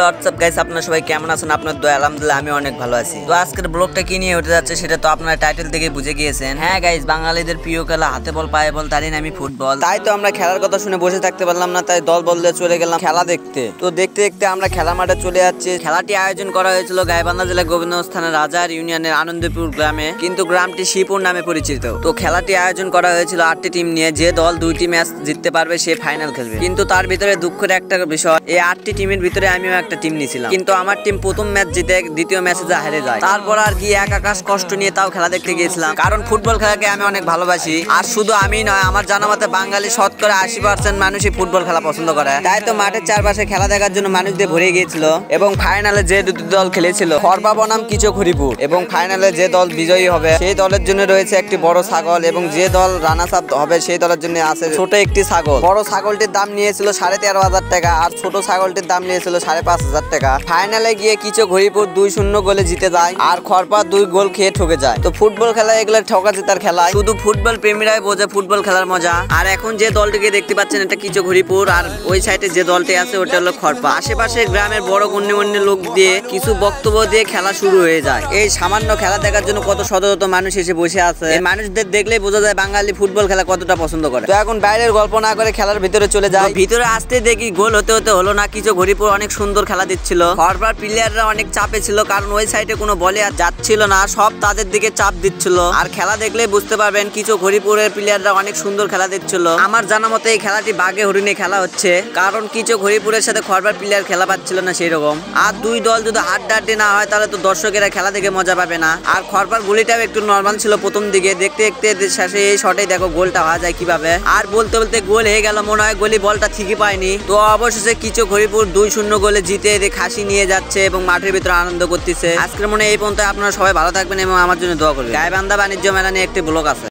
Hello WhatsApp guys, আপনারা সবাই কেমন আছেন? আপনার দোয়া আলহামদুলিল্লাহ আমি অনেক ভালো আছি। তো আজকের ব্লগটা কি নিয়ে হতে যাচ্ছে সেটা তো আপনারা টাইটেল থেকে বুঝে গিয়েছেন। হ্যাঁ গাইস, বাঙালিদের প্রিয় খেলা হাতে বল পায়ে বল, তারই নামই ফুটবল। তাই তো আমরা খেলার কথা শুনে বসে থাকতে পারলাম না, তাই দল বদলে চলে গেলাম খেলা দেখতে। তো দেখতে দেখতে আমরা খেলা মাঠে চলে যাচ্ছি। খেলাটি আয়োজন করা হয়েছিল গাইবান্ধা জেলার গোবিন্দগঞ্জ থানার রাজার ইউনিয়নের আনন্দপুর গ্রামে, কিন্তু গ্রামটি শিবপুর নামে পরিচিত। তো খেলাটি আয়োজন করা হয়েছিল 8টি টিম নিয়ে। যে দল 2টি ম্যাচ জিততে পারবে সে ফাইনাল খেলবে। কিন্তু তার ভিতরে দুঃখের একটা বিষয়, এই 8টি টিমের ভিতরে আমিও একটা টিম নিয়েছিলাম, কিন্তু আমার টিম প্রথম ম্যাচ জিতে দ্বিতীয় ম্যাচে যা হেরে যায়। তারপর আর কি এক আকাশ কষ্ট নিয়ে তাও খেলা দেখতে গিয়েছিলাম, কারণ ফুটবল খেলাকে আমি অনেক ভালোবাসি। আর শুধু আমি নয়, আমার জানা মতে বাঙালি শতকরা 80% মানুষই ফুটবল খেলা পছন্দ করে। তাই তো মাঠের চারপাশে খেলা দেখার জন্য মানুষ দিয়ে ভরে গিয়েছিল। এবং ফাইনালে যে দুটি দল খেলেছিল, খরপা বনাম কিচকহরিপুর, এবং ফাইনালে যে দল বিজয়ী হবে সেই দলের জন্য রয়েছে একটি বড় ছাগল, এবং যে দল রানার্স আপ হবে সেই দলের জন্য আছে ছোট একটি ছাগল। বড় ছাগলটির দাম নিয়েছিল 13,500 টাকা, আর ছোট ছাগলটির দাম নিয়েছিল 5,500 টাকা। ফাইনালে গিয়ে কিচকহরিপুর 2-0 গোলে জিতে যায়, আর খরপা 2 গোল খেয়ে ঠকে যায়। তো ফুটবল খেলা এগুলো ঠকা জেতার খেলা, শুধু ফুটবল প্রেমীরাই বোঝে ফুটবল খেলার মজা। আর এখন যে দলটিকে দেখতে পাচ্ছেন এটা কিচকহরিপুর, আর ওই সাইডে যে দলটি আছে ওটা হলো খরপা। আশেপাশে গ্রামের বড় গণ্যমান্য লোক দিয়ে কিছু বক্তব্য দিয়ে খেলা শুরু হয়ে যায়। এই সামান্য খেলা দেখার জন্য কত শত শত মানুষ এসে বসে আছে। এই মানুষদের দেখলেই বোঝা যায় বাঙালি ফুটবল খেলা কতটা পছন্দ করে। তো এখন বাইরের গল্প না করে খেলার ভিতরে চলে যায়। ভিতরে আসতে দেখি গোল হতে হতে হলো না। কিচকহরিপুর অনেক সুন্দর খেলা দিচ্ছিল। খরপার প্লেয়াররা অনেক চাপে ছিল, কারণ ওই সাইডে কোনো বলে আর যাচ্ছিল না, সব তাদের দিকে চাপ দিচ্ছিল। আর খেলা দেখলেই বুঝতে পারবেন কিচকহরিপুরের প্লেয়াররা অনেক সুন্দর খেলা দিচ্ছিল। আমার জানা মতে এই খেলাটি বাঘে হরিণে খেলা হচ্ছে, কারণ কিচকহরিপুরের সাথে খরপার প্লেয়ার খেলা পাচ্ছিল না সেই রকম। আর দুই দল যদি হাড্ডাহাড্ডি না হয় তাহলে তো দর্শকেরা খেলা দেখে মজা পাবে না। আর খরপার গুলিটাও একটু নর্মাল ছিল প্রথম দিকে, দেখতে দেখতে শেষে এই শটে দেখো গোলটা হওয়া যায় কিভাবে। আর বলতে বলতে গোল হয়ে গেল, মনে হয় গোলি বলটা ঠিকই পায়নি। তো অবশেষে কিচকহরিপুর 2-0 গোলে জিতে খাসি নিয়ে যাচ্ছে এবং মাঠের ভিতরে আনন্দ করতেছে। আজকের মনে এই পর্যন্ত। আপনারা সবাই ভালো থাকবেন এবং আমার জন্য দোয়া করবেন। গাইবান্ধা বাণিজ্য মেলা নিয়ে একটি ব্লগ আছে।